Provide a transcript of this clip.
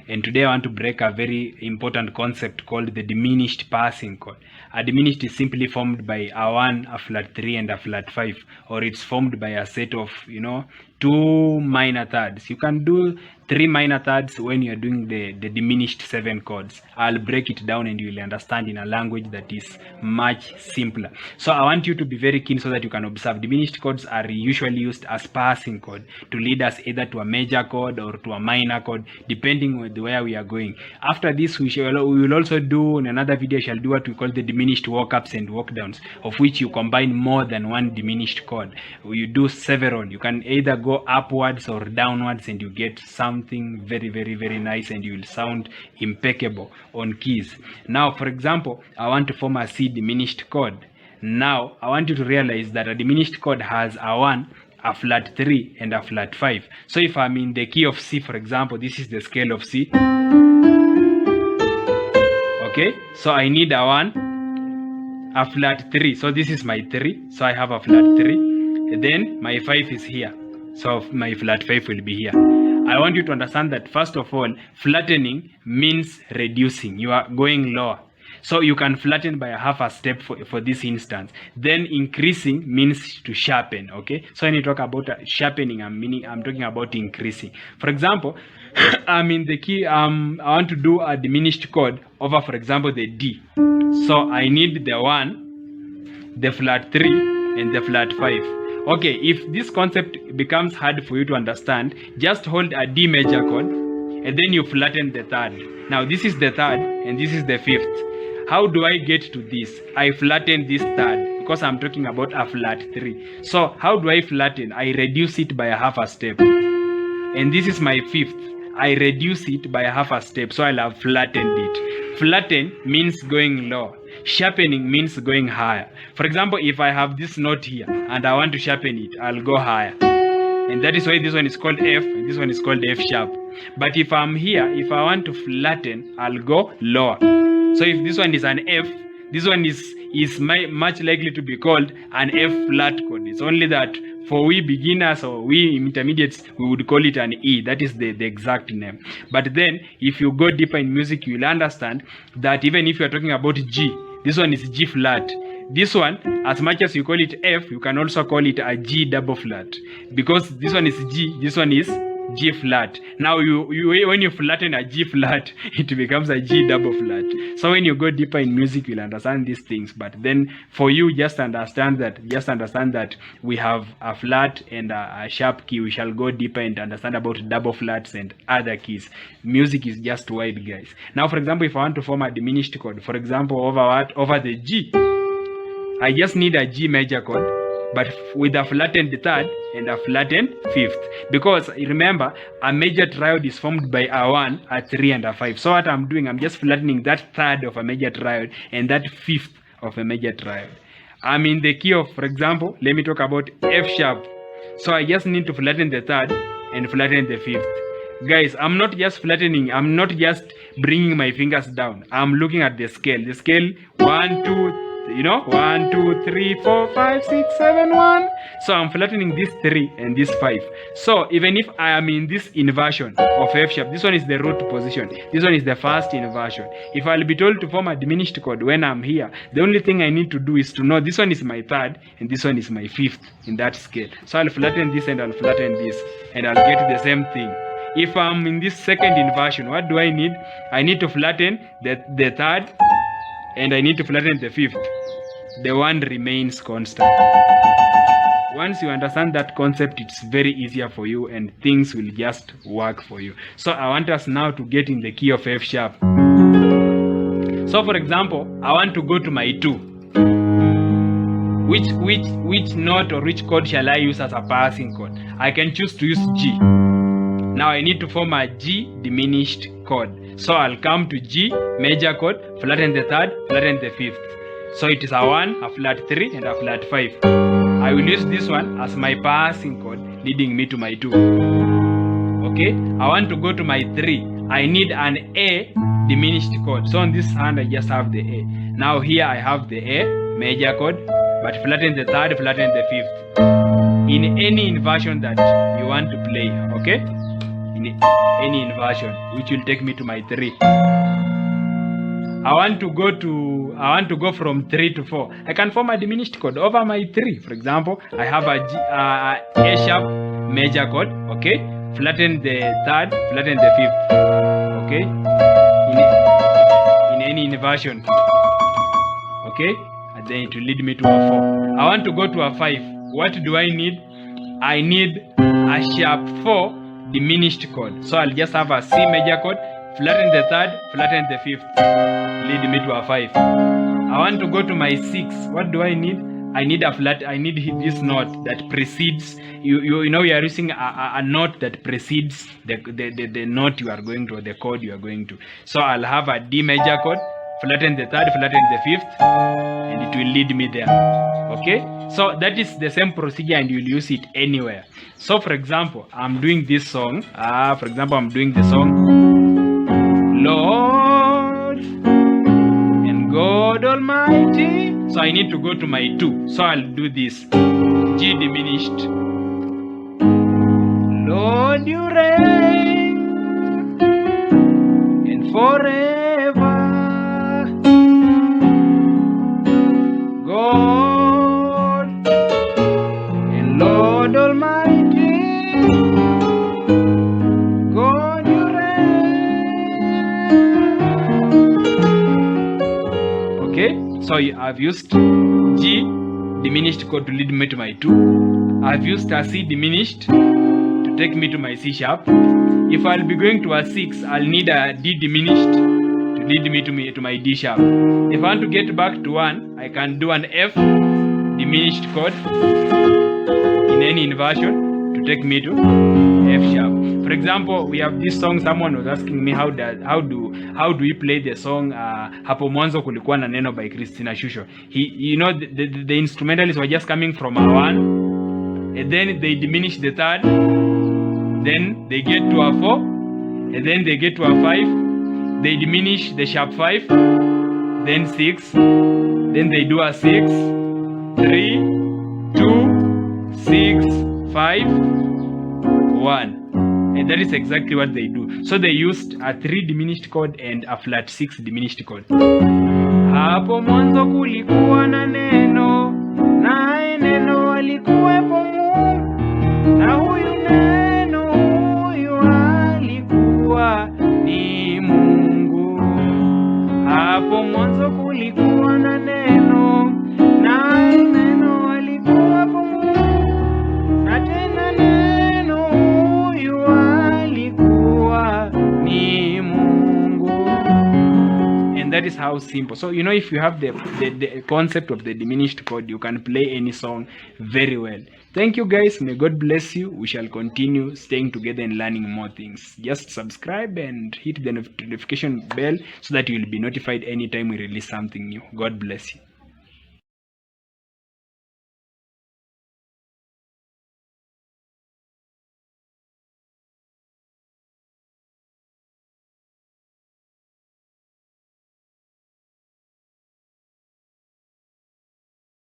and today I want to break a very important concept called the diminished passing chord. A diminished is simply formed by a 1, a flat 3, and a flat 5, or it's formed by a set of, 2 minor thirds. You can do 3 minor thirds when you're doing the diminished 7 chords. I'll break it down and you'll understand in a language that is much simpler. So I want you to be very keen so that you can observe. Diminished chords are usually used as passing chord to lead us either to a major chord or to a minor chord, depending on where we are going. After this, we will also do in another video, shall do what we call the diminished walk-ups and walk-downs, of which you combine more than one diminished chord. You do several. You can either go upwards or downwards and you get something very, very, very nice, and you will sound impeccable on keys. Now, for example, I want to form a C diminished chord. Now, I want you to realize that a diminished chord has a 1, a flat 3, and a flat 5. So if I'm in the key of C, for example, this is the scale of C. Okay, so I need a 1, a flat 3. So this is my 3. So I have a flat 3. And then my 5 is here. So my flat 5 will be here. I want you to understand that first of all, flattening means reducing. You are going lower. So you can flatten by a half a step for this instance. Then increasing means to sharpen. Okay. So when you talk about sharpening, I'm talking about increasing. For example, I'm in the key. I want to do a diminished chord over, for example, the D. So I need the 1, the flat 3, and the flat 5. Okay, if this concept becomes hard for you to understand, just hold a D major chord and then you flatten the third. Now this is the third and this is the fifth. How do I get to this? I flatten this third because I'm talking about a flat 3. So how do I flatten? I reduce it by a half a step. And this is my fifth. I reduce it by a half a step, so I'll have flattened it. Flatten means going low. Sharpening means going higher. For example, if I have this note here and I want to sharpen it, I'll go higher. And that is why this one is called F and this one is called F sharp. But if I'm here, if I want to flatten, I'll go lower. So if this one is an F, this one is much likely to be called an F flat chord. It's only that for we beginners or we intermediates, we would call it an E. That is the exact name. But then if you go deeper in music, you'll understand that even if you're talking about G, this one is G flat. This one, as much as you call it F, you can also call it a G double flat. Because this one is G, this one is G flat. Now when you flatten a G flat, it becomes a G double flat. So when you go deeper in music, you'll understand these things. But then for you, just understand that we have a flat and a sharp key. We shall go deeper and understand about double flats and other keys. Music is just wide, guys. Now, for example, if I want to form a diminished chord, for example, over the G, I just need a G major chord, but with a flattened third and a flattened fifth. Because remember, a major triad is formed by a 1, a 3, and a 5. So what I'm doing, I'm just flattening that third of a major triad and that fifth of a major triad. I'm in the key of, for example, let me talk about F sharp. So I just need to flatten the third and flatten the fifth. Guys, I'm not just flattening, I'm not just bringing my fingers down. I'm looking at the scale. The scale 1, 2, 1, 2, 3, 4, 5, 6, 7, 1. So I'm flattening this 3 and this 5. So even if I am in this inversion of F sharp, this one is the root position, this one is the first inversion. If I'll be told to form a diminished chord when I'm here, the only thing I need to do is to know this one is my third and this one is my fifth in that scale. So I'll flatten this and I'll flatten this and I'll get the same thing. If I'm in this second inversion, what do I need? I need to flatten the third and I need to flatten the fifth. The one remains constant. Once you understand that concept, it's very easier for you and things will just work for you. So I want us now to get in the key of F sharp. So for example, I want to go to my 2. Which note or which chord shall I use as a passing chord? I can choose to use G. Now I need to form a G diminished chord. So I'll come to G major chord, flatten the third, flatten the fifth. So it is a 1, a flat 3, and a flat 5. I will use this one as my passing chord, leading me to my 2. Okay, I want to go to my 3. I need an A diminished chord. So on this hand, I just have the A. Now here I have the A major chord, but flatten the third, flatten the fifth. In any inversion that you want to play, okay? in any inversion, which will take me to my 3. I want to go from 3 to 4. I can form a diminished chord over my 3. For example, I have a A sharp major chord, okay? Flatten the 3rd, flatten the 5th, okay? In any inversion, okay? And then it will lead me to a 4. I want to go to a 5. What do I need? I need a sharp 4 diminished chord. So I'll just have a C major chord, flatten the 3rd, flatten the 5th, lead me to a 5. I want to go to my 6. What do I need? I need this note that precedes, you know, we are using a note that precedes the note you are going to, or the chord you are going to. So I'll have a D major chord, flatten the 3rd, flatten the 5th, and it will lead me there. Okay, so that is the same procedure, and you'll use it anywhere. So for example, I'm doing this song. I'm doing the song Lord and God Almighty. So I need to go to my 2. So I'll do this G diminished. Lord, you reign and forever. God and Lord Almighty, God, you reign. Okay, so I've used G diminished chord to lead me to my 2. I've used a C diminished to take me to my C sharp. If I'll be going to a 6, I'll need a D diminished to lead me to my D sharp. If I want to get back to 1, I can do an F diminished chord in any inversion to take me to F sharp. For example, we have this song. Someone was asking me how do we play the song Hapo Mwanzo Kulikuwa na Neno by Christina Shusho. The instrumentalists were just coming from a 1, and then they diminish the 3rd, then they get to a 4, and then they get to a 5, they diminish the sharp 5, then 6, then they do a 6, 3, 2, 6, 5, 1. And that is exactly what they do. So they used a 3 diminished chord and a flat 6 diminished chord. Hapo mwanzo kulikuwa na neno, naye neno alikuwepo Mungu, na huyu neno huyu alikuwa ni Mungu. Hapo mwanzo kulikuwa na neno, naye neno alikuwepo Mungu, na tena neno huyu alikuwa ni Mungu. And that is how simple. So if you have the concept of the diminished chord, you can play any song very well. Thank you guys. May God bless you. We shall continue staying together and learning more things. Just subscribe and hit the notification bell so that you will be notified anytime we release something new. God bless you.